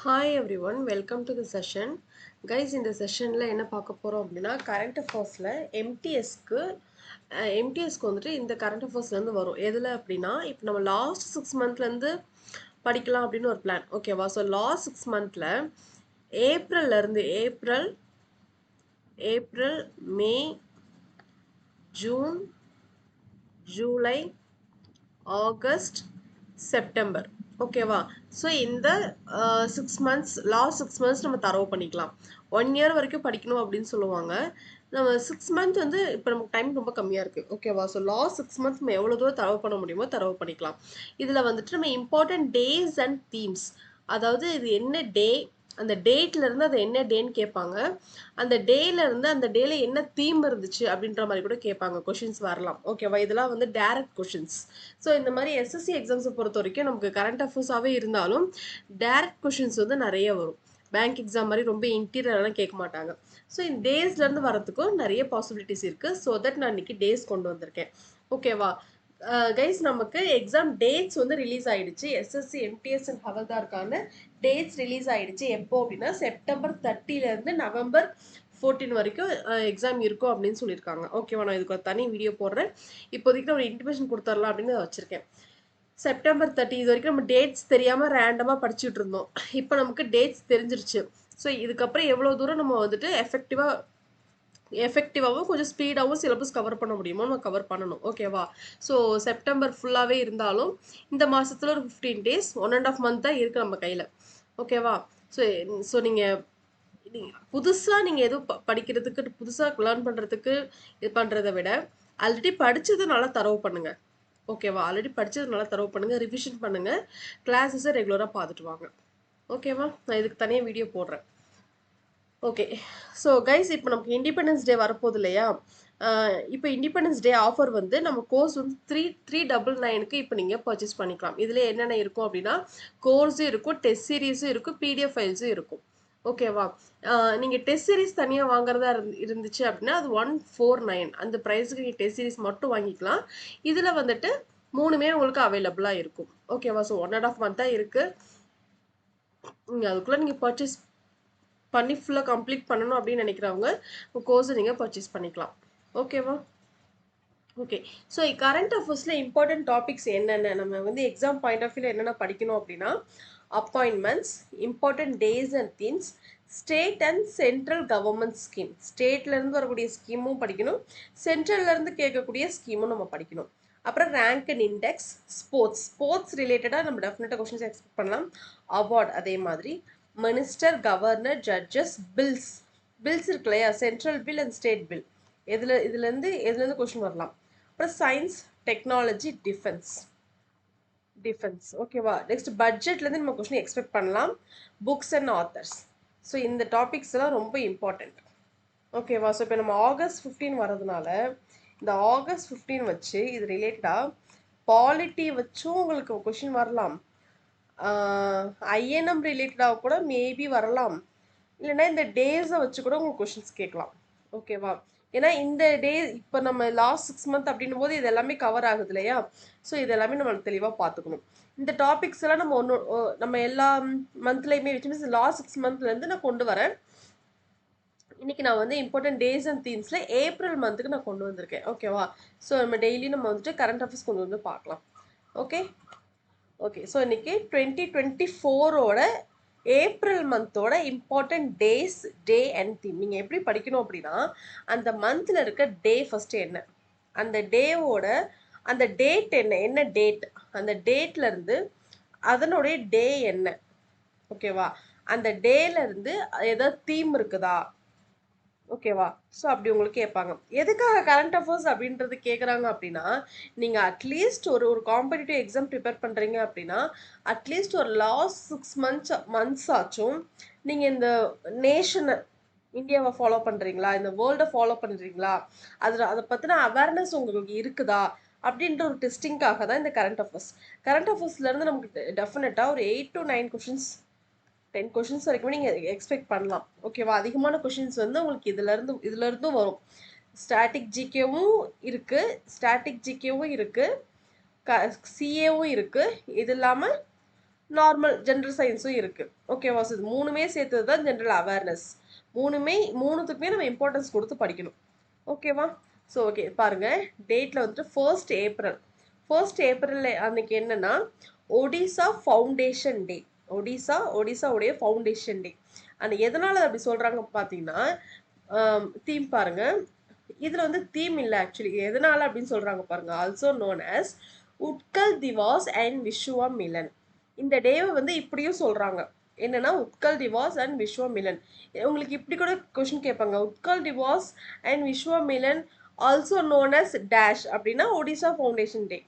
Hi everyone, welcome to the session. Guys, இந்த செஷனில் என்ன பார்க்க போகிறோம் அப்படின்னா கரண்ட் அஃபேர்ஸில் எம்டிஎஸ்க்கு வந்துட்டு இந்த கரண்ட் அஃபேர்ஸ்லேருந்து வரும் எதில் அப்படின்னா இப்போ நம்ம லாஸ்ட் 6 மந்த்லேருந்து படிக்கலாம் அப்படின்னு ஒரு பிளான் ஓகேவா. ஸோ லாஸ்ட் 6 மந்த்தில் April May June July August September ஓகேவா. ஸோ இந்த 6 மந்த்ஸ் லாஸ்ட் 6 மந்த்ஸ் நம்ம தரவு பண்ணிக்கலாம். 1 இயர் வரைக்கும் படிக்கணும் அப்படின்னு சொல்லுவாங்க. நம்ம 6 மந்த் வந்து இப்போ நமக்கு டைம் ரொம்ப கம்மியாக இருக்குது ஓகேவா. ஸோ லாஸ்ட் 6 மந்த் நம்ம எவ்வளோ தூரம் தரவு பண்ண முடியுமோ தரவு பண்ணிக்கலாம். இதில் வந்துட்டு நம்ம இம்பார்ட்டன்ட் டேஸ் அண்ட் தீம்ஸ், அதாவது இது என்ன டே, அந்த டேட்லேருந்து அது என்ன டேன்னு கேட்பாங்க, அந்த டேலேருந்து அந்த டேல என்ன தீம் இருந்துச்சு அப்படின்ற மாதிரி கூட கேட்பாங்க, கொஷின்ஸ் வரலாம் ஓகேவா. இதெல்லாம் வந்து டைரக்ட் கொஷின்ஸ். ஸோ இந்த மாதிரி எஸ்எஸ்சி எக்ஸாம்ஸை பொறுத்த வரைக்கும் நமக்கு கரண்ட் அஃபேர்ஸாகவே இருந்தாலும் டைரக்ட் கொஷின்ஸ் வந்து நிறைய வரும். பேங்க் எக்ஸாம் மாதிரி ரொம்ப இன்டீரியரெலாம் கேட்க மாட்டாங்க. ஸோ இந்த டேஸ்லேருந்து வரதுக்கும் நிறைய பாசிபிலிட்டிஸ் இருக்குது. ஸோ தட் நான் இன்னைக்கு டேஸ் கொண்டு வந்திருக்கேன் ஓகேவா. கைஸ், நமக்கு எக்ஸாம் டேட்ஸ் வந்து ரிலீஸ் ஆயிடுச்சு. எஸ்எஸ்சி எம்டிஎஸ் அண்ட் ஹவல்தாருக்கான டேட்ஸ் ரிலீஸ் ஆயிடுச்சு. எப்போ அப்படின்னா செப்டம்பர் 30லேருந்து நவம்பர் 14 வரைக்கும் எக்ஸாம் இருக்கும் அப்படின்னு சொல்லியிருக்காங்க ஓகேவா. நான் இதுக்கு ஒரு தனி வீடியோ போடுறேன். இப்போதைக்கு நான் ஒரு இன்டிமேஷன் கொடுத்துடலாம் அப்படின்னு வச்சுருக்கேன். செப்டம்பர் 30 இது வரைக்கும் நம்ம டேட்ஸ் தெரியாமல் ரேண்டமாக படிச்சுட்டு இருந்தோம். இப்போ நமக்கு டேட்ஸ் தெரிஞ்சிருச்சு. ஸோ இதுக்கப்புறம் எவ்வளோ தூரம் நம்ம வந்துட்டு எஃபெக்டிவாகவும் கொஞ்சம் ஸ்பீடாகவும் சிலபஸ் கவர் பண்ண முடியுமோ நம்ம கவர் பண்ணணும் ஓகேவா. ஸோ செப்டம்பர் ஃபுல்லாகவே இருந்தாலும் இந்த மாதத்தில் ஒரு 15 days 1.5 month தான் இருக்குது நம்ம கையில் ஓகேவா. ஸோ ஸோ நீங்கள் புதுசாக நீங்கள் எதுவும் படிக்கிறதுக்கு, புதுசாக லேர்ன் பண்ணுறதுக்கு இது பண்ணுறதை விட ஆல்ரெடி படித்தது நல்லா தரவு பண்ணுங்கள் ஓகேவா. ஆல்ரெடி படித்தது நல்லா தரவு பண்ணுங்கள், ரிவிஷன் பண்ணுங்கள், கிளாஸஸை ரெகுலராக பார்த்துட்டு வாங்க ஓகேவா. நான் இதுக்கு தனியாக வீடியோ போடுறேன். ஓகே. ஸோ கைஸ், இப்போ நமக்கு இண்டிபெண்டன்ஸ் டே வரப்போகுது இல்லையா. இப்போ இண்டிபெண்டன்ஸ் டே ஆஃபர் வந்து நம்ம கோர்ஸ் வந்து 3,399க்கு இப்போ நீங்கள் பர்ச்சேஸ் பண்ணிக்கலாம். இதில் என்னென்ன இருக்கும் அப்படின்னா கோர்ஸும் இருக்கும், டெஸ்ட் சீரீஸும் இருக்கும், பிடிஎஃப் ஃபைல்ஸும் இருக்கும் ஓகேவா. நீங்கள் டெஸ்ட் சீரீஸ் தனியாக வாங்குறதா இருந்துச்சு அப்படின்னா அது 149 அந்த ப்ரைஸுக்கு நீங்கள் டெஸ்ட் சீரீஸ் மட்டும் வாங்கிக்கலாம். இதில் வந்துட்டு 3மே உங்களுக்கு அவைலபிளாக இருக்கும் ஓகேவா. ஸோ 1.5 month தான் இருக்குது. நீங்கள் அதுக்குள்ளே நீங்கள் பர்ச்சேஸ் பண்ணி ஃபுல்லாக கம்ப்ளீட் பண்ணணும் அப்படின்னு நினைக்கிறவங்க கோர்ஸை நீங்கள் பர்ச்சேஸ் பண்ணிக்கலாம் ஓகேவா. ஓகே. ஸோ கரண்ட் அஃபேர்ஸில் இம்பார்ட்டன்ட் டாபிக்ஸ் என்னென்ன, நம்ம வந்து எக்ஸாம் பாயிண்ட் ஆஃப் வியூவில் என்னென்ன படிக்கணும் அப்படின்னா appointments, important days and themes, state and central government scheme, ஸ்டேட்லேருந்து வரக்கூடிய ஸ்கீமும் படிக்கணும், சென்ட்ரல்லேருந்து கேட்கக்கூடிய ஸ்கீமும் நம்ம படிக்கணும். அப்புறம் ரேங்க் அண்ட் இண்டெக்ஸ், ஸ்போர்ட்ஸ் ரிலேட்டடாக நம்ம டெஃபினட்டாக கொஷின்ஸ் எக்ஸ்பெக்ட் பண்ணலாம். அவார்ட் அதே மாதிரி, மினிஸ்டர், கவர்னர், ஜட்ஜஸ், பில்ஸ் இருக்கு இல்லையா, central bill and state bill, இதுலேருந்து கொஷின் வரலாம். அப்புறம் சயின்ஸ், டெக்னாலஜி, டிஃபென்ஸ் ஓகேவா. நெக்ஸ்ட் பட்ஜெட்லேருந்து நம்ம கொஷின் எக்ஸ்பெக்ட் பண்ணலாம். Books and authors. ஸோ இந்த டாபிக்ஸ் எல்லாம் ரொம்ப இம்பார்ட்டண்ட் ஓகேவா. ஸோ இப்போ நம்ம ஆகஸ்ட் 15 வரதுனால இந்த ஆகஸ்ட் 15 வச்சு இது ரிலேட்டடாக பாலிட்டி வச்சும் உங்களுக்கு கொஷின் வரலாம். ஐஎன்எம் ரிலேட்டடாக கூட மேபி வரலாம். இல்லைன்னா இந்த டேஸை வச்சு கூட உங்களுக்கு கொஷின்ஸ் கேட்கலாம் ஓகேவா. ஏன்னா இந்த டே இப்போ நம்ம லாஸ்ட் 6 month அப்படின்னும் போது இது எல்லாமே கவர் ஆகுது இல்லையா. ஸோ இது எல்லாமே நம்ம தெளிவாக பார்த்துக்கணும். இந்த டாபிக்ஸ் எல்லாம் நம்ம எல்லா மந்த்லையுமே விச் லாஸ்ட் 6 monthலேருந்து நான் கொண்டு வரேன். இன்னைக்கு நான் வந்து இம்பார்ட்டன்ட் டேஸ் அண்ட் தீம்ஸில் ஏப்ரல் மந்த்துக்கு நான் கொண்டு வந்திருக்கேன் ஓகேவா. ஸோ நம்ம டெய்லி நம்ம வந்துட்டு கரண்ட் அஃபேர்ஸ் கொண்டு வந்து பார்க்கலாம் ஓகே. ஸோ இன்னைக்கு 2024ஓட ஏப்ரல் மந்தோட இம்பார்ட்டன்ட் டே அண்ட் தீம் நீங்கள் எப்படி படிக்கணும் அப்படின்னா அந்த மந்தில் இருக்க டே ஃபஸ்ட்டு என்ன, அந்த டேவோட அந்த டேட் என்ன டேட், அந்த டேட்லேருந்து அதனுடைய டே என்ன ஓகேவா, அந்த டேலேருந்து ஏதாவது தீம் இருக்குதா ஓகேவா. ஸோ அப்படி உங்களுக்கு கேட்பாங்க. எதுக்காக கரண்ட் அஃபேர்ஸ் அப்படின்றது கேட்குறாங்க அப்படின்னா நீங்கள் அட்லீஸ்ட் ஒரு காம்படிட்டிவ் எக்ஸாம் ப்ரிப்பேர் பண்ணுறீங்க அப்படின்னா அட்லீஸ்ட் ஒரு லாஸ்ட் 6 months ஆச்சும் நீங்கள் இந்த நேஷனை இந்தியாவை ஃபாலோ பண்ணுறீங்களா, இந்த வேர்ல்டை ஃபாலோ பண்ணுறீங்களா, அதை பற்றின அவேர்னஸ் உங்களுக்கு இருக்குதா அப்படின்ற ஒரு டெஸ்டிங்காக தான் இந்த கரண்ட் அஃபேர்ஸ்லேருந்து நமக்கு டெஃபினட்டாக ஒரு 8 to 9 கொஷின்ஸ் 10 கொஷின்ஸ் வரைக்கும் நீங்கள் எக்ஸ்பெக்ட் பண்ணலாம் ஓகேவா. அதிகமான கொஷின்ஸ் வந்து உங்களுக்கு இதுலேருந்தும் வரும். ஸ்டாட்டிக் ஜிகேவும் இருக்குது, சிஏவும் இருக்குது. இது இல்லாமல் நார்மல் ஜென்ரல் சயின்ஸும் இருக்கு. ஓகேவா? ஸோ இது மூணுமே சேர்த்தது தான் ஜென்ரல் அவேர்னஸ். மூணுத்துக்குமே நம்ம இம்பார்ட்டன்ஸ் கொடுத்து படிக்கணும். ஓகேவா? ஸோ ஓகே பாருங்க, டேட்ல வந்துட்டு 1st ஏப்ரல். 1st ஏப்ரல் அன்னைக்கு என்னன்னா ஒடிசா ஃபவுண்டேஷன் டே. ஒடிசாவுடைய ஃபவுண்டேஷன் டே. அந்த எதனால அப்படி சொல்றாங்க பார்த்தீங்கன்னா, தீம் பாருங்க. இதுல வந்து தீம் இல்லை ஆக்சுவலி. எதனால அப்படின்னு சொல்றாங்க பாருங்க. Also known as Utkal Divas and Vishwa Milan. இந்த டேவை வந்து இப்படியும் சொல்றாங்க. என்னன்னா உட்கல் திவாஸ் அண்ட் விஸ்வா மிலன். உங்களுக்கு இப்படி கூட கொஸ்டின் கேட்பாங்க. Utkal Divas and Vishwa Milan also known as dash அப்படின்னா ஒடிசா ஃபவுண்டேஷன் டே.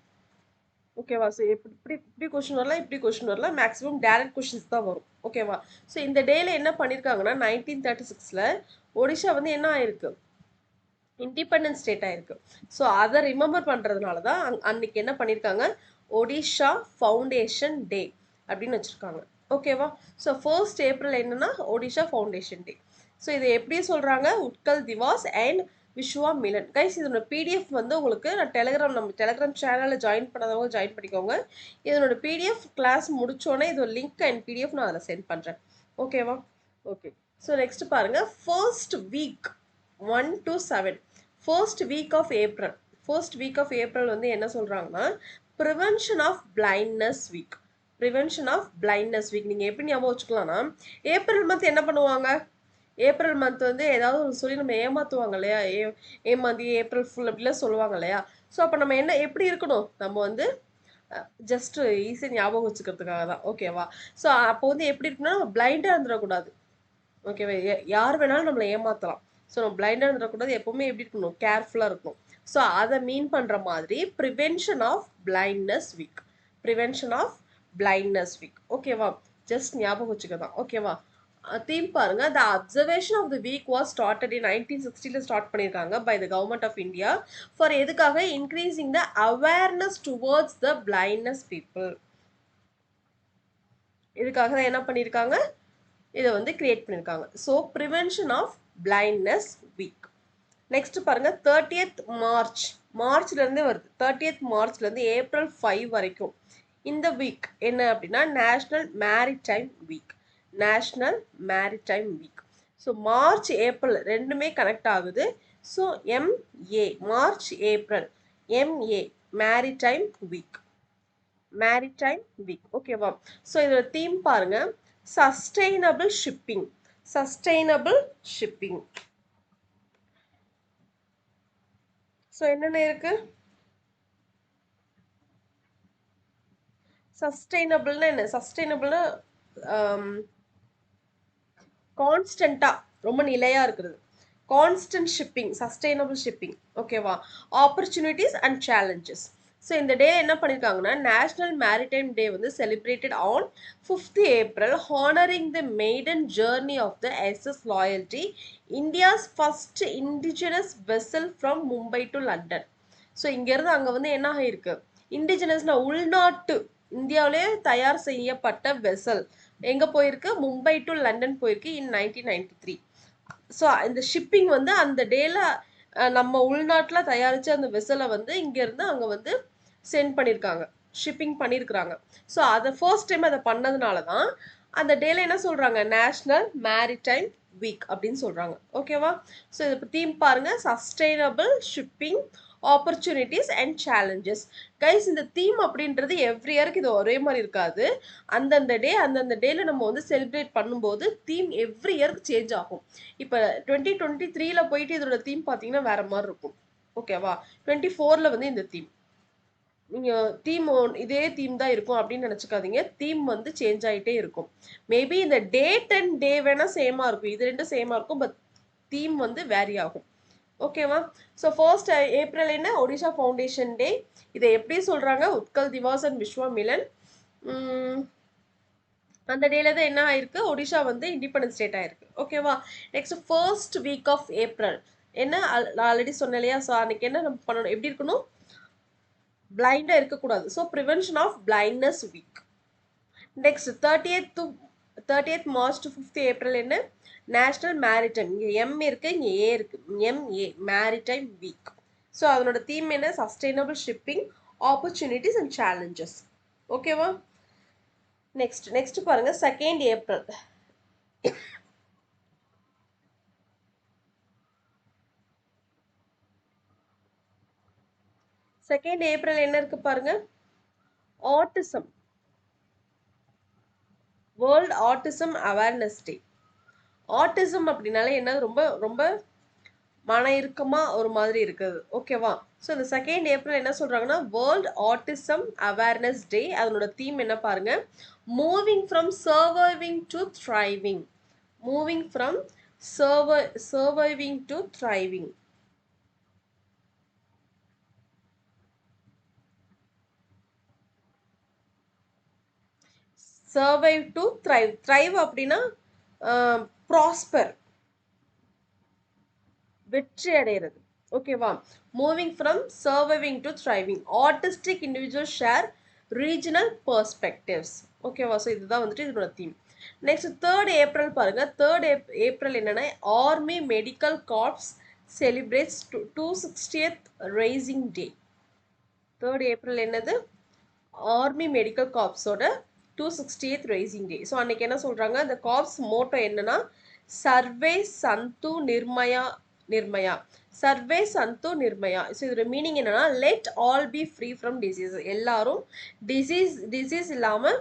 ஓகேவா? ஸோ இப்படி கொஸ்டின் வரலாம், இப்படி கொஸ்டின் வரலாம். மேக்ஸிமம் டைரக்ட் கொஸ்டின்ஸ் தான் வரும். ஓகேவா? ஸோ இந்த டேல என்ன பண்ணியிருக்காங்கன்னா 1936ல ஒடிஷா வந்து என்ன ஆயிருக்கு, இண்டிபெண்டன்ஸ் ஸ்டேட் ஆயிருக்கு. ஸோ அதை ரிமெம்பர் பண்ணுறதுனால தான் அன்னைக்கு என்ன பண்ணியிருக்காங்க, ஒடிஷா ஃபவுண்டேஷன் டே அப்படின்னு வச்சுருக்காங்க. ஓகேவா? ஸோ 1st ஏப்ரல் என்னன்னா ஒடிஷா ஃபவுண்டேஷன் டே. ஸோ இதை எப்படி சொல்கிறாங்க, உட்கல் திவாஸ் அண்ட் விஸ்வா மிலன். கைஸ் இதோட பிடிஎஃப் வந்து உங்களுக்கு நான் நம்ம டெலகிராம் சேனலில் ஜாயின் பண்ணாதவங்க ஜாயின் பண்ணிக்கோங்க. இதனோட பிடிஎஃப் கிளாஸ் முடிச்சோன்னே இதோட லிங்க் அண்ட் பிடிஎஃப் நான் அதில் சென்ட் பண்ணுறேன். ஓகேவா? ஓகே. ஸோ நெக்ஸ்ட் பாருங்க, 1st week 1 to 7. 1st week of April. 1st week of April வந்து என்ன சொல்றாங்கன்னா prevention of blindness week. Prevention of blindness week நீங்கள் எப்படி ஞாபகம் வச்சுக்கலாம்னா, ஏப்ரல் மந்த் என்ன பண்ணுவாங்க, ஏப்ரல் மந்த் வந்து ஏதாவது சொல்லி நம்ம ஏமாற்றுவாங்க இல்லையா, ஏமாந்தி ஏப்ரல் ஃபுல் அப்படிலாம் சொல்லுவாங்க இல்லையா. ஸோ அப்போ நம்ம என்ன எப்படி இருக்கணும், நம்ம வந்து ஜஸ்ட் ஈஸியாக ஞாபகம் வச்சுக்கிறதுக்காக தான். ஓகேவா? ஸோ அப்போ வந்து எப்படி இருக்குன்னா பிளைண்டாக இருந்துடக்கூடாது. ஓகேவா? யார் வேணாலும் நம்மளை ஏமாற்றலாம். ஸோ நம்ம பிளைண்டாக இருந்துடக்கூடாது. எப்போவுமே எப்படி இருக்கணும், கேர்ஃபுல்லாக இருக்கணும். ஸோ அதை மீன் பண்ணுற மாதிரி prevention of blindness week. Prevention of blindness week. ஓகேவா? ஜஸ்ட் ஞாபகம் வச்சுக்க தான். ஓகேவா? தீம் பாருங்க, the observation of the week was started in 1960ல ஸ்டார்ட் பண்ணியிருக்காங்க by the government of India for எதுக்காக, increasing the awareness towards the blindness people. இதுக்காக தான் என்ன பண்ணியிருக்காங்க, இதை வந்து கிரியேட் பண்ணியிருக்காங்க. So prevention of blindness week. Next பாருங்க, 30th மார்ச். மார்ச்லேருந்தே வருது. 30th மார்ச்லேருந்து ஏப்ரல் 5 வரைக்கும் இந்த வீக் என்ன அப்படின்னா national maritime week. National maritime week. So March April ரெண்டுமே கனெக்ட் ஆகுது. So MA March April, MA maritime week. Maritime week. ஓகேவா? ஸோ இதோட தீம் பாருங்க, sustainable shipping. Sustainable shipping. So என்னென்ன இருக்கு, சஸ்டைனபிள்னா என்ன, சஸ்டைனபிள்னா கான்ஸ்டண்டா ரொம்ப நிலையா இருக்கிறது. Constant shipping, sustainable shipping. ஓகேவா? Opportunities and challenges. ஸோ இந்த டே என்ன பண்ணியிருக்காங்கன்னா நேஷ்னல் மேரிடைம் டே வந்து celebrated on 5th April honoring the maiden journey of the SS loyalty, India's first indigenous vessel from Mumbai to London. So இங்கேருந்து அங்கே வந்து என்ன ஆகிருக்கு, இண்டிஜினஸ்னா உள்நாட்டு இந்தியாவிலே தயார் செய்யப்பட்ட வெசல் எங்கே போயிருக்கு, மும்பை டு லண்டன் போயிருக்கு இன் 1993. ஸோ இந்த ஷிப்பிங் வந்து அந்த டேல நம்ம உள்நாட்டில் தயாரித்த அந்த வெசலை வந்து இங்கேருந்து அங்கே வந்து சென்ட் பண்ணியிருக்காங்க, ஷிப்பிங் பண்ணியிருக்கிறாங்க. ஸோ அதை ஃபர்ஸ்ட் டைம் அதை பண்ணதுனால தான் அந்த டேல என்ன சொல்கிறாங்க, நேஷ்னல் மேரிடைம் வீக் அப்படின்னு சொல்கிறாங்க. ஓகேவா? ஸோ இது தீம் பாருங்க, sustainable shipping, opportunities and challenges. Guys இந்த தீம் அப்படின்றது எவ்ரி இயருக்கு இது ஒரே மாதிரி இருக்காது. அந்தந்த டேல நம்ம வந்து செலிப்ரேட் பண்ணும்போது தீம் எவ்ரி இயருக்கு சேஞ்ச் ஆகும். இப்போ 2023ல போயிட்டு இதோட தீம் பார்த்தீங்கன்னா வேற மாதிரி இருக்கும். ஓகேவா? 24ல வந்து இந்த தீம், நீங்கள் தீம் இதே தீம் தான் இருக்கும் அப்படின்னு நினச்சிக்காதீங்க. தீம் வந்து சேஞ்ச் ஆகிட்டே இருக்கும். மேபி இந்த டேட் அண்ட் டே வேணால் சேமாக இருக்கும், இது ரெண்டும் சேமாக இருக்கும், பட் தீம் வந்து வேரி ஆகும். ஓகேவா? ஸோ 1st ஏப்ரல் என்ன, ஒடிஷா ஃபவுண்டேஷன் டே. இதை எப்படி சொல்கிறாங்க, உட்கல் திவாஸ் அண்ட் விஸ்வா மிலன். அந்த டேல தான் என்ன ஆயிருக்கு, ஒடிஷா வந்து இண்டிபெண்டன்ஸ் ஸ்டேட் ஆயிருக்கு. ஓகேவா? Next 1st week of April என்ன, ஆல்ரெடி சொன்னேன் இல்லையா. ஸோ அன்னைக்கு என்ன நம்ம பண்ணணும், எப்படி இருக்கணும், பிளைண்டாக இருக்கக்கூடாது. So prevention of blindness week. Next 30th March to 5th April என்ன, நேஷ்னல் மேரிடைம். இங்கே M இருக்கு, இங்கே A இருக்கு, MA மேரிடைம் வீக். ஸோ அதனோட தீம் என்ன, sustainable shipping, opportunities and challenges. ஓகேவா? நெக்ஸ்ட் பாருங்க 2nd ஏப்ரல். செகண்ட் ஏப்ரல் என்ன இருக்கு பாருங்க, autism, world autism awareness day. Autism அப்படின்னாலே என்ன, ரொம்ப ரொம்ப மன இறுக்கமா ஒரு மாதிரி இருக்குது. ஓகேவா? ஸோ இந்த 2nd ஏப்ரல் என்ன சொல்றாங்கன்னா வேர்ல்ட் ஆட்டிசம் அவேர்னஸ் டே. அதனோட தீம் என்ன பாருங்க, moving from surviving to thriving. Moving from surviving to thriving. Survive to thrive. Thrive அப்படின்னா ப்ராஸ்பர், வெற்றி அடைகிறது. ஓகேவா? Moving from surviving to thriving. Artistic individual share regional perspectives. ஓகேவா? ஸோ இதுதான் வந்துட்டு இதோட தீம். நெக்ஸ்ட் 3rd ஏப்ரல் பாருங்க. 3rd ஏப்ரல் என்னன்னா army medical corps celebrates 260th rising day. 3rd April என்னது, ஆர்மி மெடிக்கல் கார்ப்ஸோட 260th ரைசிங் டே. ஸோ அன்னைக்கு என்ன சொல்றாங்க, அந்த கார்ப்ஸ் மோட்டோ என்னன்னா சர்வே சந்து நிர்மயா நிர்மயா. சர்வே சந்து நிர்மயா. ஸோ இதோட மீனிங் என்னன்னா let all be free from disease. எல்லாரும் டிசீஸ் இல்லாம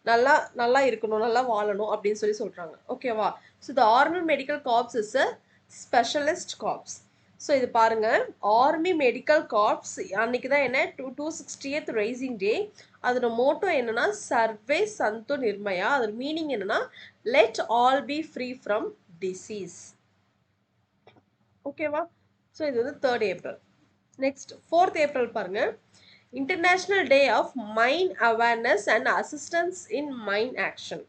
நல்லா நல்லா இருக்கணும், நல்லா வாழணும் அப்படின்னு சொல்றாங்க. ஓகேவா? So the army medical corps is a specialist corps. So இது பாருங்க, ஆர்மி மெடிக்கல் கார்ப்ஸ் அன்னைக்கு தான் என்ன 260th ரைசிங் டே. அதோட மோட்டோ என்னன்னா சர்வே சந்து நிர்மயா. அதோட மீனிங் என்னன்னா let all be free from disease. ஓகேவா? ஸோ இது வந்து 3rd April. Next 4th April பாருங்க, international day of mine awareness and assistance in mine action.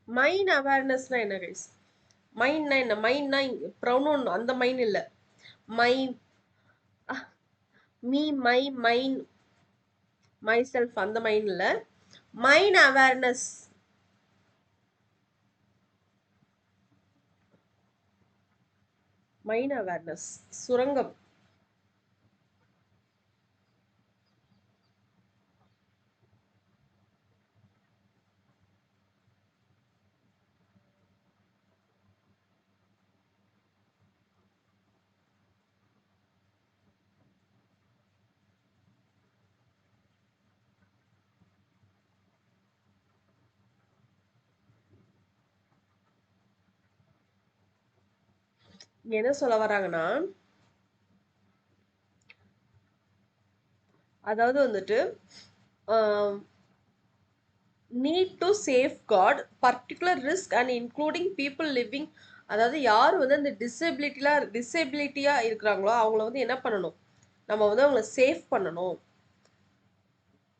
Mine அவேர்னஸ்னா என்ன கைஸ்? மைன்னா என்ன? மைன்னா ப்ரொனவுன் அந்த மைன் இல்ல. Mine, me, my, mine, my self அந்த மைன் இல்ல. மைன் அவேர்னஸ். மைன் அவேர்னஸ் சுரங்கம். என்ன சொல்ல வராங்கன்னா, அதாவது வந்துட்டு need to safeguard particular risk and including people living. அதாவது யார் வந்து அந்த டிசபிலிட்டியா இருக்கிறாங்களோ அவங்கள வந்து என்ன பண்ணணும், நம்ம வந்து அவங்கள சேஃப் பண்ணணும்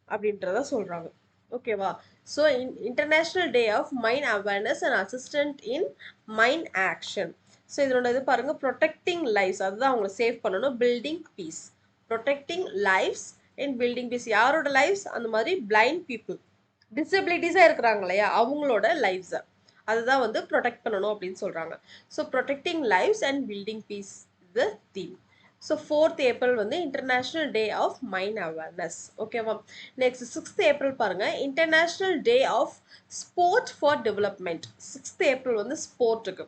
அப்படின்றத சொல்றாங்க. ஓகேவா? So international day of mine awareness and assistant in mine action. So இதனோட இது பாருங்க, ப்ரொடெக்டிங் லைஃப்ஸ், அதுதான் அவங்கள சேவ் பண்ணணும். Building peace, protecting lives and building peace. யாரோட லைஃப்ஸ்? அந்த மாதிரி பிளைண்ட் பீப்புள், டிசபிலிட்டிஸாக இருக்கிறாங்க இல்லையா, அவங்களோட லைஃப்ஸை அதுதான் வந்து ப்ரொடெக்ட் பண்ணணும் அப்படின்னு சொல்கிறாங்க. So protecting lives and building peace the theme. So 4th April வந்து international day of mine awareness. ஓகேவா? நெக்ஸ்ட் 6th ஏப்ரல் பாருங்க, international day of sport for development. 6th April வந்து ஸ்போர்ட்டுக்கு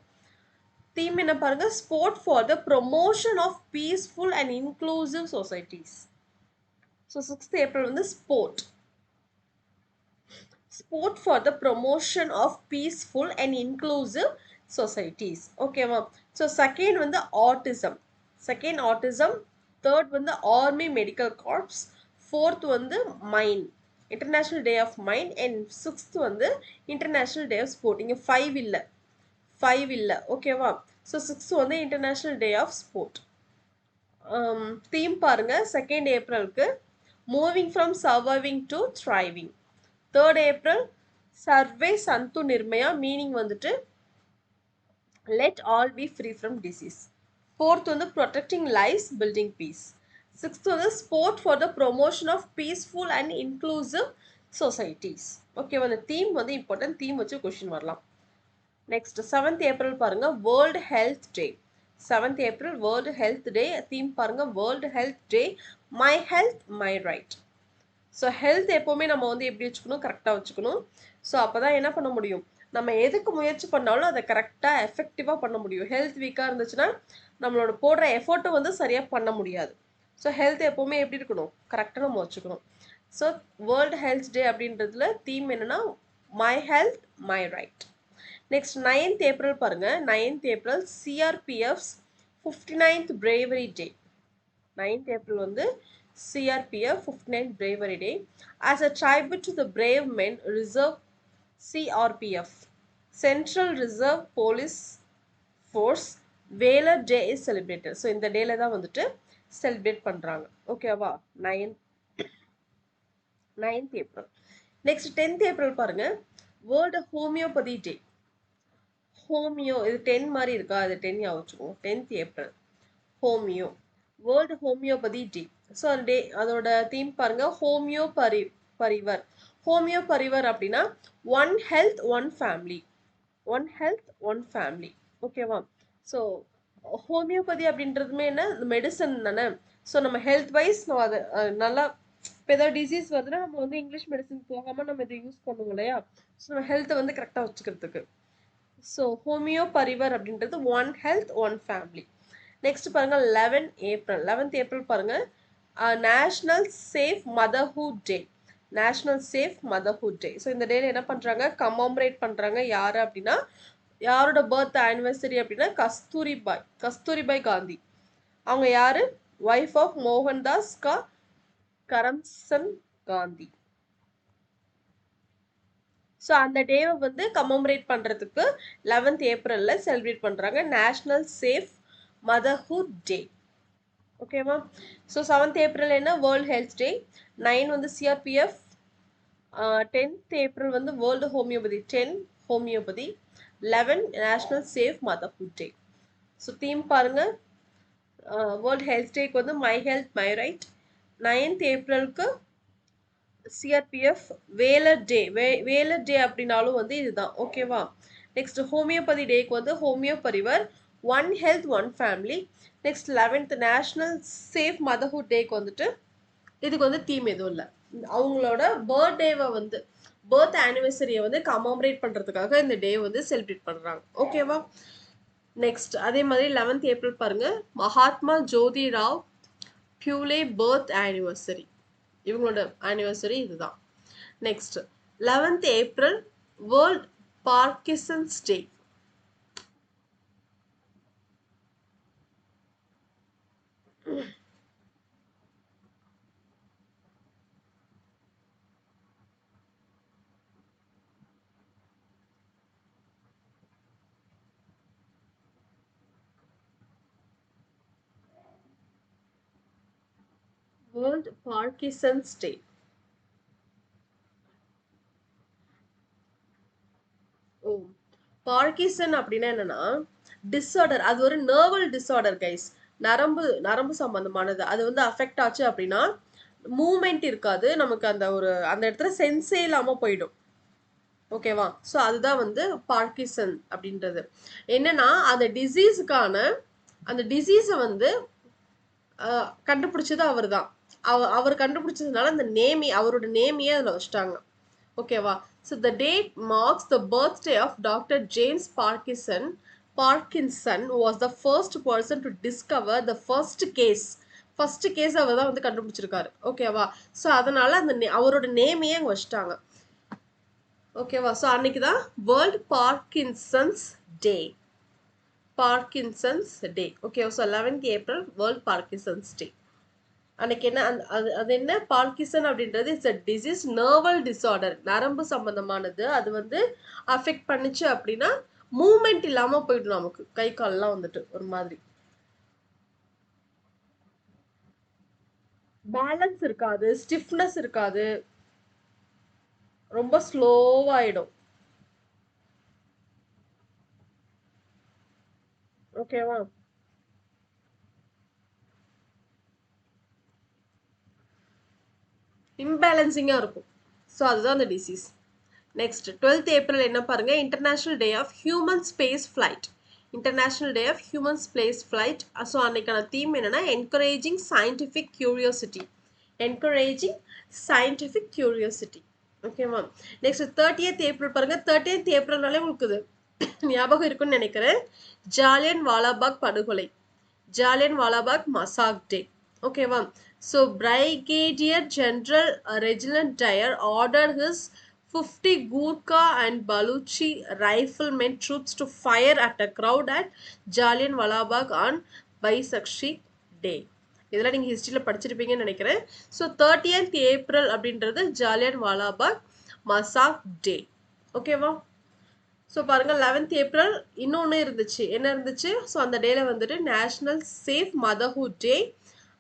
தீம் என்ன பாருங்க, sport for the promotion of peaceful and inclusive societies. So 6th April வந்து sport for the promotion of peaceful and inclusive societies. ஓகேவா? So second வந்து autism. Autism. 3rd வந்து army medical corps. 4th வந்து mine, international day of mine. And 6th வந்து international day of sport. இங்கே 5 இல்லை. ஓகேவா? So 6th வந்து international day of sport. Theme பாருங்க, 2nd ஏப்ரலுக்கு moving from surviving to thriving. 3rd April சர்வே சந்து நிர்மயா. மீனிங் வந்துட்டு let all be free from disease. 4th வந்து protecting lives, building peace. 6th வந்து sport for the promotion of peaceful and inclusive societies. ஓகேவா? அந்த தீம் வந்து இம்பார்ட்டன்ட். தீம் வச்சு கொஸ்டின் வரலாம். நெக்ஸ்ட் 7th ஏப்ரல் பாருங்க, world health day. 7th April world health day. Theme பாருங்க, world health day my health my right. So health எப்போவுமே நம்ம வந்து எப்படி வச்சுக்கணும், கரெக்டாக வச்சுக்கணும். ஸோ அப்போ தான் என்ன பண்ண முடியும், நம்ம எதுக்கு முயற்சி பண்ணாலும் அதை கரெக்டாக எஃபெக்டிவாக பண்ண முடியும். ஹெல்த் வீக்காக இருந்துச்சுன்னா நம்மளோட போடுற எஃபோர்ட்டை வந்து சரியாக பண்ண முடியாது. ஸோ ஹெல்த் எப்போவுமே எப்படி இருக்கணும், கரெக்டாக நம்ம வச்சுக்கணும். ஸோ வேர்ல்டு ஹெல்த் டே அப்படின்றதுல தீம் என்னன்னா my health my right. Next 9th April பாருங்க. 9th April CRPF's 59th bravery day. 9th April வந்து CRPF 59th bravery day as a tribute to the brave men reserve CRPF Central Reserve Police Force Valor Day is celebrated. So இந்த டேல தான் வந்துட்டு celebrate பண்றாங்க. ஓகேவா? 9th April. Next 10th April பாருங்க. World homeopathy day. ஹோமியோ இது 10 மாதிரி இருக்கா, அது 10 ஞாபகம் வச்சுக்கோங்க. 10th ஏப்ரல் ஹோமியோ, வேர்ல்டு ஹோமியோபதி டே. ஸோ அந்த டே அதோட தீம் பாருங்க, ஹோமியோ பரிவர். ஹோமியோ பரிவர் அப்படின்னா one health one family. One health one family. ஓகேவா? ஸோ ஹோமியோபதி அப்படின்றதுமே என்ன, மெடிசன் தானே. ஸோ நம்ம ஹெல்த் வைஸ் நம்ம அதை நல்லா இப்போ ஏதாவது டிசீஸ் வருதுன்னா நம்ம வந்து இங்கிலீஷ் மெடிசன் போகாமல் நம்ம இதை யூஸ் பண்ணுவோம் இல்லையா. ஸோ நம்ம ஹெல்த்தை வந்து கரெக்டாக வச்சுக்கிறதுக்கு. ஸோ ஹோமியோ பரிவர் அப்படின்றது one health one family. Next பாருங்க 11 ஏப்ரல். 11th ஏப்ரல் பாருங்க, நேஷனல் சேஃப் மதர்ஹுட் டே. National safe motherhood day. So இந்த டேல என்ன பண்றாங்க, கமாமரேட் பண்றாங்க. யாரு அப்படின்னா, யாரோட பர்த் ஆனிவர்சரி அப்படின்னா கஸ்தூரிபாய் காந்தி. அவங்க யாரு, wife of Mohandas Karamchand Gandhi. So அந்த டேவை வந்து கமமரேட் பண்ணுறதுக்கு 11th ஏப்ரலில் செலிப்ரேட் பண்ணுறாங்க, நேஷ்னல் சேஃப் மதர்ஹுட் டே. ஓகேவா? ஸோ 7th ஏப்ரல் என்ன, வேர்ல்டு ஹெல்த் டே. 9 வந்து சிஆர்பிஎஃப். 10th ஏப்ரல் வந்து world homeopathy, 10 homeopathy. 11 national safe motherhood day. So theme பாருங்க, வேர்ல்டு ஹெல்த் டேக்கு வந்து my health my right. 9th ஏப்ரலுக்கு CRPF valour day. Valour day அப்படின்னாலும் வந்து இதுதான். ஓகேவா? நெக்ஸ்ட் ஹோமியோபதி டேக்கு வந்து homeo parivar, one health one family. Next 11th national safe motherhood டேக்கு வந்துட்டு இதுக்கு வந்து தீம் எதுவும் இல்லை, அவங்களோட பர்த்டேவை வந்து பர்த் ஆனிவர்சரியை வந்து கமாமரேட் பண்ணுறதுக்காக இந்த டே வந்து செலிப்ரேட் பண்ணுறாங்க. ஓகேவா? நெக்ஸ்ட் அதே மாதிரி 11th ஏப்ரல் பாருங்க, மகாத்மா ஜோதி ராவ் பியூலே பர்த் ஆனிவர்சரி. இவங்களோட ஆனிவர்சரி இதுதான். Next 11th April world Parkinson's day. World Parkinson's day. Oh, Parkinson அப்படின்னா என்னன்னா டிஸார்டர். அது ஒரு நர்வல் டிஸார்டர் கைஸ். நரம்பு சம்பந்தமானது. அது வந்து அஃபெக்ட் ஆச்சு அப்படின்னா மூமெண்ட் இருக்காது நமக்கு, அந்த இடத்துல சென்ஸே இல்லாம போயிடும். ஓகேவா? ஸோ அதுதான் வந்து பார்க்கின்சன் அப்படின்றது. என்னன்னா அந்த டிசீஸை வந்து கண்டுபிடிச்சது அவர் தான். அவர் கண்டுபிடிச்சதுனால அந்த அவரோட நேமையே அதில் வச்சிட்டாங்க. ஓகேவா? So the date marks the birthday of doctor James Parkinson was the first person to discover the first case அவர் தான் வந்து கண்டுபிடிச்சிருக்காரு. ஓகேவா? ஸோ அதனால அவரோட நேமையே அங்கே வச்சுட்டாங்க. ஓகேவா? ஸோ அன்னைக்கு தான் world Parkinson's day. Parkinson's day. Okay. So 11th April world Parkinson's day. அன்னைக்கு என்ன, அது என்ன பார்க்கின்சன் அப்படின்றது it's a disease, neural disorder, நரம்பு சம்பந்தமானது. அது வந்து அஃபெக்ட் பண்ணுச்சு அப்படின்னா மூமெண்ட் இல்லாம போயிடும் நமக்கு, கை கால்லாம் வந்துட்டு ஒரு மாதிரி பேலன்ஸ் இருக்காது, ஸ்டிஃப்னஸ் இருக்காது, ரொம்ப ஸ்லோவாயிடும். ஓகேவா? இம்பேலன்சிங்காக இருக்கும். ஸோ அதுதான் அந்த டிசீஸ். நெக்ஸ்ட் 12th ஏப்ரல் என்ன பாருங்க, international day of human space flight. International day of human space flight. So அன்னைக்கான தீம் என்னன்னா encouraging scientific curiosity. Encouraging scientific curiosity. ஓகேவா. நெக்ஸ்ட் 30th ஏப்ரல் பாருங்க. 30th ஏப்ரல்னாலே உங்களுக்கு ஞாபகம் இருக்குன்னு நினைக்கிறேன். ஜாலியன் வாலாபாக் படுகொலை. ஜாலியன் வாலாபாக் மசாக் டே. ஓகேவா. So brigadier general Reginald Dyer ordered his 50 Gurkha and Baluchi riflemen troops to fire at a crowd at Jallianwala Bagh on Baisakhi Day. இதெல்லாம் நீங்கள் ஹிஸ்ட்ரியில் படிச்சிருப்பீங்கன்னு நினைக்கிறேன். ஸோ 30th ஏப்ரல் அப்படின்றது ஜாலியன்வாலா பாக் மசாக் டே. ஓகேவா. ஸோ பாருங்கள் 11th April இன்னொன்று இருந்துச்சு. என்ன இருந்துச்சு? ஸோ அந்த டேல வந்துட்டு national safe motherhood day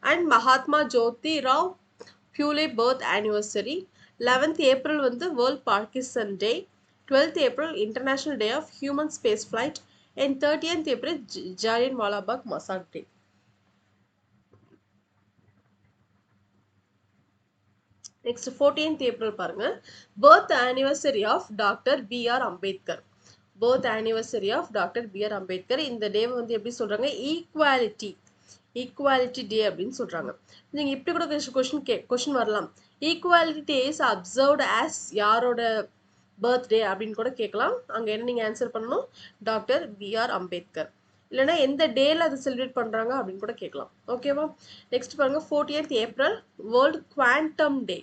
and Mahatma Jyoti Rao Phule birth anniversary. 11th April வந்து world Parkinson day. 12th April international day of human space flight and 30th April Jallianwala Bagh massacre day. Next 14th April பாருங்க. Birth anniversary of doctor B.R. Ambedkar. Birth anniversary of doctor B.R. Ambedkar. இந்த டேவை வந்து எப்படி சொல்றாங்க? Equality டே அப்படின்னு சொல்றாங்க. நீங்க இப்படி கூட கொஸ்டின் வரலாம். Equality day is observed as யாரோட பர்த்டே அப்படின்னு கூட கேட்கலாம். அங்க என்ன நீங்க ஆன்சர் பண்ணணும்? Doctor B.R. அம்பேத்கர். இல்லைன்னா எந்த டேல அதை செலிப்ரேட் பண்றாங்க அப்படின்னு கூட கேட்கலாம். ஓகேவா. நெக்ஸ்ட் பாருங்க 40th April world quantum day.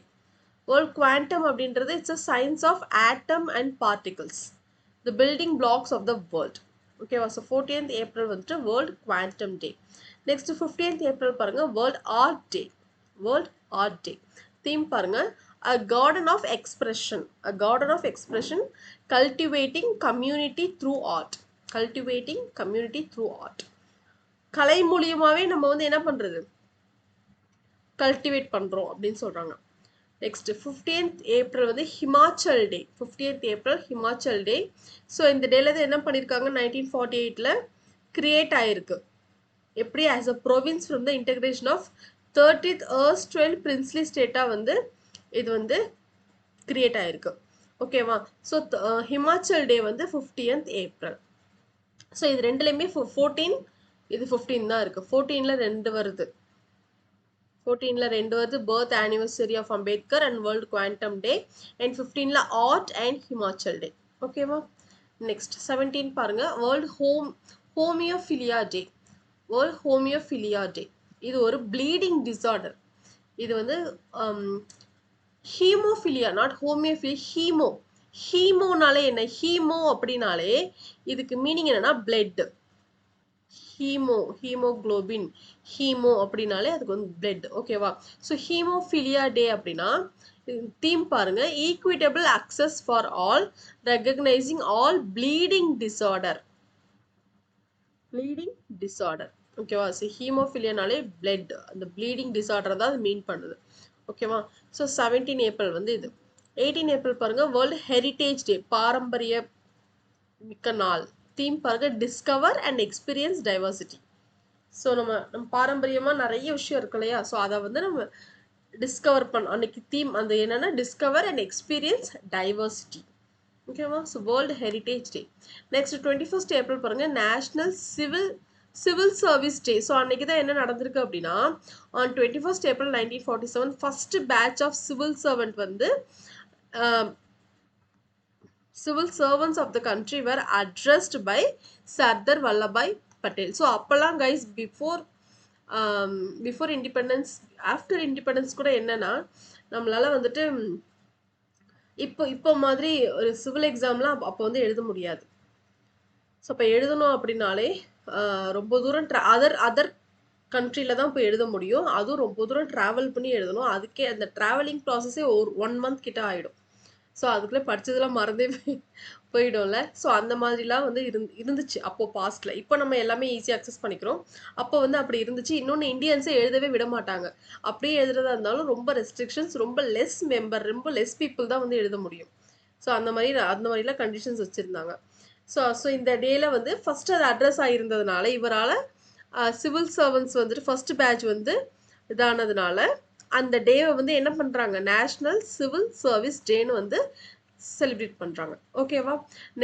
World quantum அப்படின்றது it's a science of atom and particles, the building blocks of the world. ஓகேவா. ஸோ 14th ஏப்ரல் வந்துட்டு world quantum day. Next 15th April பாருங்க world art day. World art day theme பாருங்க a garden of expression. A garden of expression cultivating community through art. Cultivating community through art. கலை மூலியமாவே நம்ம வந்து என்ன பண்றது? Cultivate பண்றோம் அப்படின்னு சொல்றாங்க. நெக்ஸ்ட் 15th ஏப்ரல் வந்து Himachal day. 15th April Himachal day. So இந்த டேல என்ன பண்ணியிருக்காங்க? 1948ல கிரியேட் ஆயிருக்கு. எப்படி? As a province from the integration of 30th erstwhile princely ஸ்டேட்டா வந்து இது வந்து கிரியேட் ஆயிருக்கு. ஓகேவா. ஸோ ஹிமாச்சல் டே வந்து 15th ஏப்ரல். ஸோ இது ரெண்டுலையுமே 14 இது 15 தான் இருக்கு. 14ல 2 வருது. 14ல 2 வருது. Birth anniversary of Ambedkar and world quantum day. And 15ல ஆர்ட் அண்ட் ஹிமாச்சல் டே. ஓகேவா. நெக்ஸ்ட் 17 பாருங்க வேர்ல்ட் ஹோமியோஃபிலியா டே. வேர்ல்ட் ஹோமியோஃபிலியா டே. இது ஒரு ப்ளீடிங் டிசார்டர். இது வந்து ஹீமோஃபிலியா, நாட் ஹோமியோஃபிலியா. ஹீமோனாலே என்ன? ஹீமோ அப்படின்னாலே இதுக்கு மீனிங் என்னன்னா பிளட். ஹீமோகுளோபின். ஹீமோ அப்படின்னாலே அதுக்கு வந்து பிளட். ஓகேவா. ஸோ ஹீமோஃபிலியா டே அப்படின்னா தீம் பாருங்க equitable access for all, recognising all bleeding disorder. Bleeding disorder. ஓகேவா. ஸோ ஹீமோஃபிலியானாலே பிளட், அந்த ப்ளீடிங் டிசார்டர் தான் அது மீன் பண்ணுது. ஓகேவா. ஸோ 17 ஏப்ரல் வந்து இது. 18 ஏப்ரல் பாருங்க வேர்ல்ட் ஹெரிட்டேஜ் டே. பாரம்பரிய மிக்க நாள். தீம் பாருங்க discover and experience diversity. So நம்ம பாரம்பரியமா நிறைய விஷயம் இருக்கு இல்லையா. ஸோ அதை வந்து நம்ம டிஸ்கவர் பண்ண அன்னைக்கு தீம் அந்த என்னன்னா டிஸ்கவர் அண்ட் எக்ஸ்பீரியன்ஸ் டைவர்சிட்டி. ஓகேவா. So world heritage day. Next 21st April பாருங்க national civil service day. So அன்னைக்கு தான் என்ன நடந்திருக்கு அப்படின்னா on 21st April 1947 first batch of civil servant வந்து civil servants of the country were addressed by Sardar Vallabhai Patel. So அப்பெல்லாம் guys before independence, after independence கூட என்னன்னா நம்மளால வந்துட்டு இப்போ மாதிரி ஒரு சிவில் எக்ஸாம்லாம் அப்போ வந்து எழுத முடியாது. ஸோ அப்போ எழுதணும் அப்படின்னாலே ரொம்ப தூரம் அதர் கண்ட்ரியில் தான் போய் எழுத முடியும். அதுவும் ரொம்ப தூரம் ட்ராவல் பண்ணி எழுதணும். அதுக்கே அந்த ட்ராவலிங் ப்ராசஸே ஒரு 1 month கிட்ட ஆகிடும். ஸோ அதுக்குள்ளே படித்ததெல்லாம் மறந்தே போயிடும்ல. ஸோ அந்த மாதிரிலாம் வந்து இருந்துச்சு அப்போது பாஸ்டில். இப்போ நம்ம எல்லாமே ஈஸியாக அக்சஸ் பண்ணிக்கிறோம். அப்போ வந்து அப்படி இருந்துச்சு. இன்னொன்று இந்தியன்ஸே எழுதவே விட மாட்டாங்க. அப்படியே எழுதுறதா இருந்தாலும் ரொம்ப ரெஸ்ட்ரிக்ஷன்ஸ், ரொம்ப லெஸ் மெம்பர், ரொம்ப லெஸ் பீப்புள் தான் வந்து எழுத முடியும். ஸோ அந்த மாதிரிலாம் கண்டிஷன்ஸ் வச்சுருந்தாங்க. ஸோ இந்த டேல வந்து ஃபர்ஸ்ட் அது அட்ரஸ் ஆகியிருந்ததுனால இவரால் சிவில் சர்வன்ட்ஸ் வந்துட்டு ஃபர்ஸ்ட் பேட்ச் வந்து இதானதுனால அந்த டேவை வந்து என்ன பண்ணுறாங்க நேஷ்னல் சிவில் சர்வீஸ் டேன்னு வந்து செலிப்ரேட் பண்றாங்க. ஓகேவா?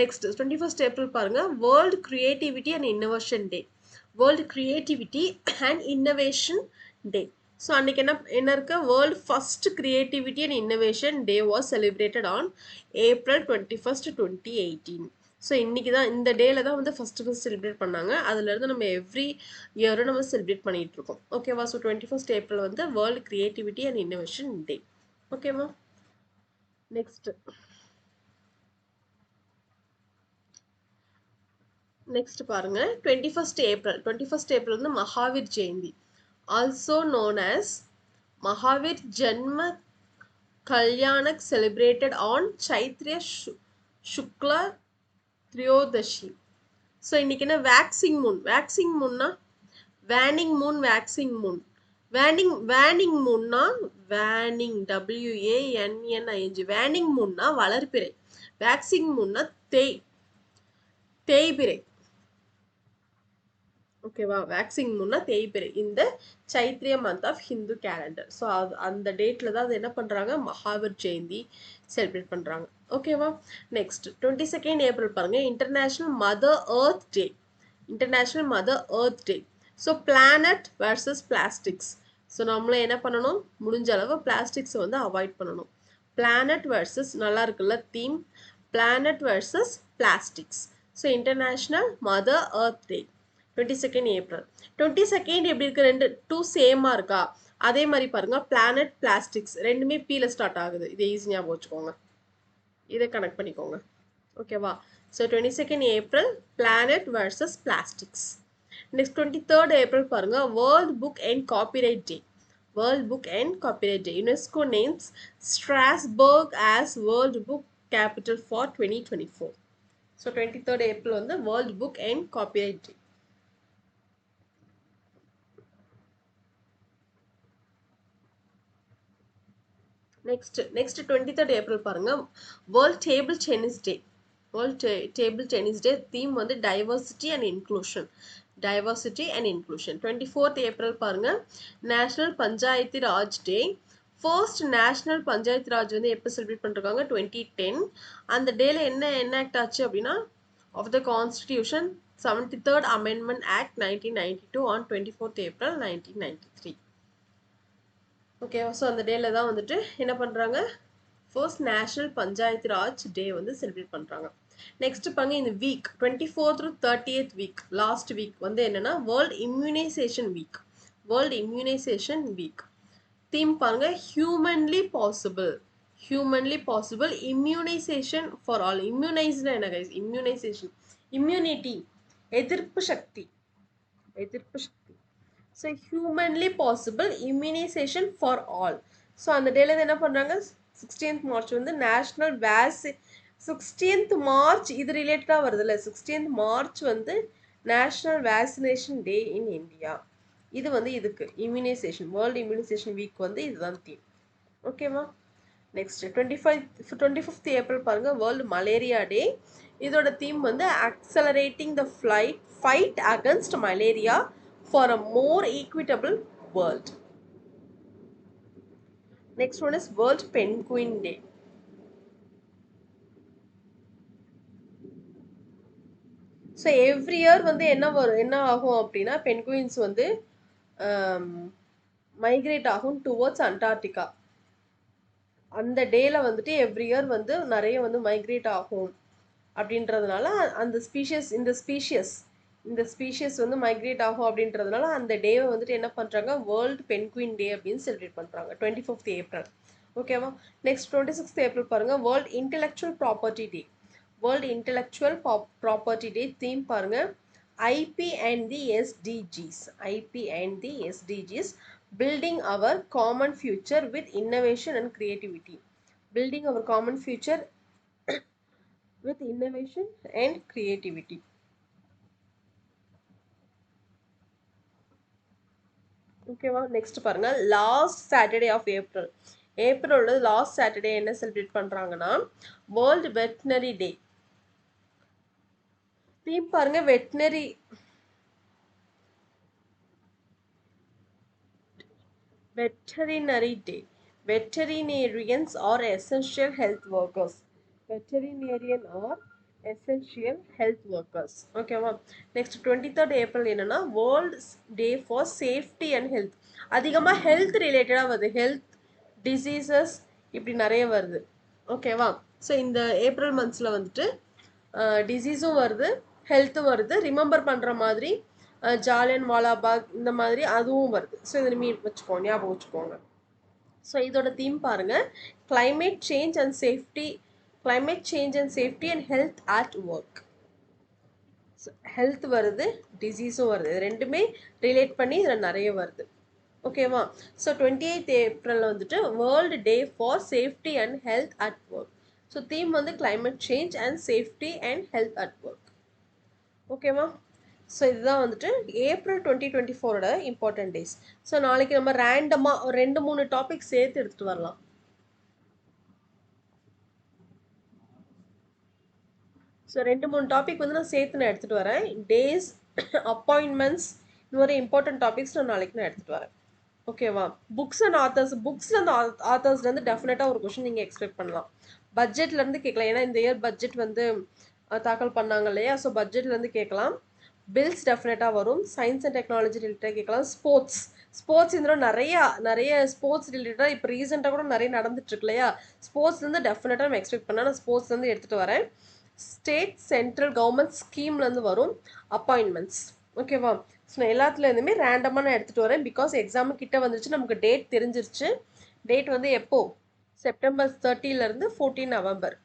நெக்ஸ்ட் 21st ஏப்ரல் பாருங்க, world creativity and innovation day. World creativity and innovation day. So அன்னைக்கு என்ன என்ன இருக்கு, world first creativity and innovation day was celebrated on April 21st 2018. So இன்னைக்கு தான், இந்த டேல தான் வந்து ஃபர்ஸ்ட் செலிப்ரேட் பண்ணாங்க. அதுல இருந்து நம்ம எவ்ரி இயரும் நம்ம செலிப்ரேட் பண்ணிட்டு இருக்கோம். ஓகேவா? ஸோ 21st ஏப்ரல் வந்து வேர்ல்ட் கிரியேட்டிவிட்டி அண்ட் இன்னோவேஷன் டே. ஓகேவா? நெக்ஸ்ட் நெக்ஸ்ட் பாருங்க, 21st ஏப்ரல் வந்து Mahavir Jayanthi, also known as Mahavir ஜென்ம கல்யாணக், செலிப்ரேட்டட் ஆன் சைத்ரிய சுக்லா திரியோதஷி. ஸோ இன்னைக்கு என்ன, waxing Moon. Waxing மூன்னா waning Moon, waxing Moon. Waning மூன்னா waning, WANNING. Waning மூன்னா வளர்பிறை, வேக்சிங் மூன்னா தேய்பிறை. ஓகேவா? வேக்சிங் முன்னா தேய்பிறை, இந்த சைத்ரிய month of Hindu calendar. So அந்த டேட்ல தான் அது என்ன பண்றாங்க, மகாவீர் ஜெயந்தி செலிப்ரேட் பண்றாங்க. ஓகேவா? நெக்ஸ்ட் 22nd ஏப்ரல் பாருங்க, இன்டர்நேஷனல் மதர் எர்த் டே. இன்டர்நேஷனல் மதர் எர்த் டே. So planet versus plastics. So நம்மள என்ன பண்ணணும், முடிஞ்ச அளவு பிளாஸ்டிக்ஸை வந்து அவாய்ட் பண்ணணும். பிளானட் வர்சஸ், நல்லா இருக்குல்ல theme, planet versus plastics. So international mother earth டே 22nd ஏப்ரல். 22nd எப்படி இருக்கு, ரெண்டு டூ சேமா இருக்கா? அதே மாதிரி பாருங்க, பிளானட் பிளாஸ்டிக்ஸ் ரெண்டுமே பீல ஸ்டார்ட் ஆகுது. இதை ஈஸியா வச்சுக்கோங்க, இதை கனெக்ட் பண்ணிக்கோங்க. ஓகேவா? So 22nd April Planet versus Plastics. Next 23rd April பாருங்க, World Book and Copyright Day. World Book and Copyright Day. UNESCO names Strasbourg as World Book Capital for 2024. So 23rd April வந்து World Book and Copyright Day. Next 23rd April பாருங்க, World Table Tennis Day. World Table Tennis Day theme வந்து diversity and inclusion. Diversity and inclusion. 24th April பாருங்க, National panchayat Raj Day. First national panchayat Raj வந்து எப்போ celebrate பண்ணிருக்காங்க, 2010. அந்த டேல என்ன எனாக்ட் ஆச்சு அப்படின்னா, of the constitution 73rd amendment act 1992 on 24th April 1993. ஓகேவா? ஸோ அந்த டேல தான் வந்துட்டு என்ன பண்றாங்க, first national panchayat Raj day வந்து செலிப்ரேட் பண்றாங்க. நெக்ஸ்ட் பாருங்க, இந்த week 24th to 30th week, last week வந்து என்னன்னா world immunisation week. World immunisation week. Theme பாருங்க, humanly possible. Humanly possible immunisation for all. இம்யூனைஸ்னா என்ன கைஸ், இம்யூனைசேஷன், இம்யூனிட்டி, எதிர்ப்பு சக்தி, எதிர்ப்பு சக்தி. So humanly possible immunisation for all. So அந்த டேல என்ன பண்ணுறாங்க, 16th மார்ச் வந்து நேஷ்னல் 16th மார்ச் இது ரிலேட்டடாக வருதுல்ல, 16th மார்ச் வந்து national vaccination day in India. இது வந்து இதுக்கு இம்யூனைசேஷன், வேர்ல்டு இம்யூனைசேஷன் வீக் வந்து இதுதான் தீம். ஓகேவா? நெக்ஸ்ட் 25th ஏப்ரல் பாருங்க, வேர்ல்டு மலேரியா டே. இதோட தீம் வந்து accelerating the fight against malaria for a more equitable world. Next one is World Penguin Day. So every year வந்து என்ன ஆகும் அப்படின்னா, பென்குயின்ஸ் வந்து மைக்ரேட் ஆகும் டுவர்ட்ஸ் அண்டார்டிகா. அந்த டேல வந்துட்டு எவ்ரி இயர் வந்து நிறைய வந்து மைக்ரேட் ஆகும் அப்படின்றதுனால அந்த இந்த ஸ்பீஷியஸ் வந்து மைக்ரேட் ஆகும் அப்படின்றதுனால அந்த டேவை வந்துட்டு என்ன பண்றாங்க, வேர்ல்டு பென்குயின் டே அப்படின்னு செலிப்ரேட் பண்றாங்க 25th ஏப்ரல். ஓகேவா? நெக்ஸ்ட் 26th ஏப்ரல் பாருங்க, world intellectual property day. World intellectual property day theme பாருங்க, IP and the SDGs. IP and the SDGs, building our common future with innovation and creativity. Building our common future with innovation and creativity. ஓகேவா? Next பாருங்க, last Saturday of April. ஏப்ரலோட last Saturday என்ன celebrate பண்றாங்கன்னா, world veterinary day. Theme பாருங்க, veterinary day. Veterinarians are essential health workers. Veterinarian are essential health workers. ஓகேவா? Next 23rd April என்னன்னா world day for safety and health. அதிகமாக health ரிலேட்டடாக வருது, health diseases இப்படி நிறைய வருது. ஓகேவா? ஸோ இந்த ஏப்ரல் மந்த்ஸில் வந்துட்டு டிசீஸும் வருது, ஹெல்த்தும் வருது. ரிமெம்பர் பண்ணுற மாதிரி ஜாலியன் வாலாபாக் இந்த மாதிரி அதுவும் வருது. ஸோ இதை வச்சுக்கோங்க, ஞாபகம் வச்சுக்கோங்க. ஸோ இதோட தீம் பாருங்க, climate change and safety and health at work. Health வருது, டிசீஸும் வருது, இது ரெண்டுமே ரிலேட் பண்ணி இதில் நிறைய வருது. ஓகேவா? ஸோ 28th ஏப்ரல் வந்துட்டு world day for safety and health at work. So theme வந்து climate change and safety and health at work. ஓகேவா? ஸோ இதுதான் வந்துட்டு ஏப்ரல் 2024ஓட இம்பார்ட்டன்ட் டேஸ். ஸோ நாளைக்கு நம்ம ரேண்டமாக ஒரு 2-3 டாபிக் சேர்த்து எடுத்துகிட்டு வரலாம். ஸோ 2-3 டாபிக் வந்து நான் சேர்த்து எடுத்துகிட்டு வரேன். டேஸ், அப்பாயின்மெண்ட்ஸ், இந்த மாதிரி இம்பார்ட்டன்ட் டாபிக்ஸ் நான் நாளைக்கு எடுத்துகிட்டு வரேன். ஓகேவா? புக்ஸ் அண்ட் ஆத்தர்ஸ், புக்ஸில் அந்த ஆத்தர்ஸ்லேருந்து டெஃபினட்டாக ஒரு கொஷின் நீங்கள் எக்ஸ்பெக்ட் பண்ணலாம். பட்ஜெட்லேருந்து கேட்கலாம், ஏன்னா இந்த இயர் பட்ஜெட் வந்து தாக்கல் பண்ணாங்க இல்லையா? ஸோ பட்ஜெட்லேருந்து கேட்கலாம். பில்ஸ் டெஃபினட்டாக வரும். சயின்ஸ் அண்ட் டெக்னாலஜி ரிலேட்டடாக கேட்கலாம். ஸ்போர்ட்ஸ் இந்த நிறைய ஸ்போர்ட்ஸ் ரிலேட்டடாக இப்போ ரீசெண்டாக கூட நிறைய நடந்துட்டுருக்கு இல்லையா? ஸ்போர்ட்ஸ்லேருந்து டெஃபினட்டாக நம்ம எக்ஸ்பெக்ட் பண்ணால் நான் ஸ்போர்ட்ஸ்லேருந்து எடுத்துகிட்டு வரேன். ஸ்டேட் சென்ட்ரல் கவர்மெண்ட் ஸ்கீம்லேருந்து வரும் அப்பாயின்மெண்ட்ஸ். ஓகேவா? ஸோ நான் எல்லாத்துலேருந்துமே ரேண்டமாக நான் எடுத்துகிட்டு வரேன். பிகாஸ் எக்ஸாமு கிட்ட வந்துருச்சு, நமக்கு டேட் தெரிஞ்சிருச்சு. டேட் வந்து எப்போ? செப்டம்பர் 30லேருந்து 14 நவம்பர்.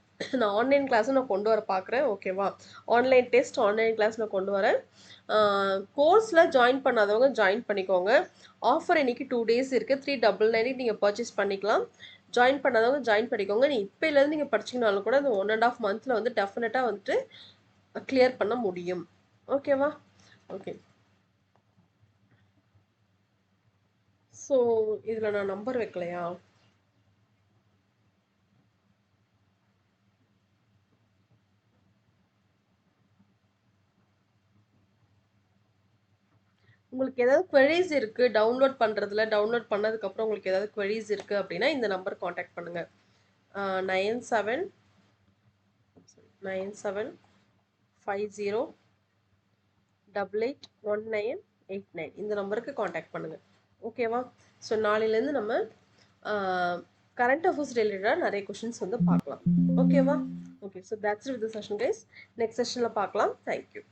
நான் ஆன்லைன் கிளாஸும் நான் கொண்டு வர பார்க்குறேன். ஓகேவா? ஆன்லைன் டெஸ்ட், ஆன்லைன் கிளாஸ் நான் கொண்டு வரேன். கோர்ஸில் ஜாயின் பண்ணாதவங்க ஜாயின் பண்ணிக்கோங்க. ஆஃபர் இன்னைக்கு 2 days இருக்குது. 399 நீங்கள் பர்ச்சேஸ் பண்ணிக்கலாம். ஜாயின் பண்ணாதவங்க ஜாயின் பண்ணிக்கோங்க. நீ இப்போலேருந்து நீங்கள் படிச்சிங்கனாலும் கூட இந்த 1.5 months வந்து டெஃபினட்டாக வந்துட்டு கிளியர் பண்ண முடியும். ஓகேவா? ஓகே. ஸோ இதில் நான் நம்பர் வைக்கலையா? உங்களுக்கு ஏதாவது queries இருக்குது டவுன்லோட் பண்ணுறதுல, டவுன்லோட் பண்ணதுக்கப்புறம் உங்களுக்கு ஏதாவது queries இருக்குது அப்படின்னா இந்த நம்பர் காண்டாக்ட் பண்ணுங்கள். 9750881989 இந்த நம்பருக்கு காண்டாக்ட் பண்ணுங்கள். ஓகேவா? ஸோ நாளையிலேருந்து நம்ம கரண்ட் அஃபேர்ஸ் ரிலேட்டடாக நிறைய கொஷின்ஸ் வந்து பார்க்கலாம். ஓகேவா? Okay. So that's with the session guys. Next செஷனில் பார்க்கலாம். தேங்க்யூ.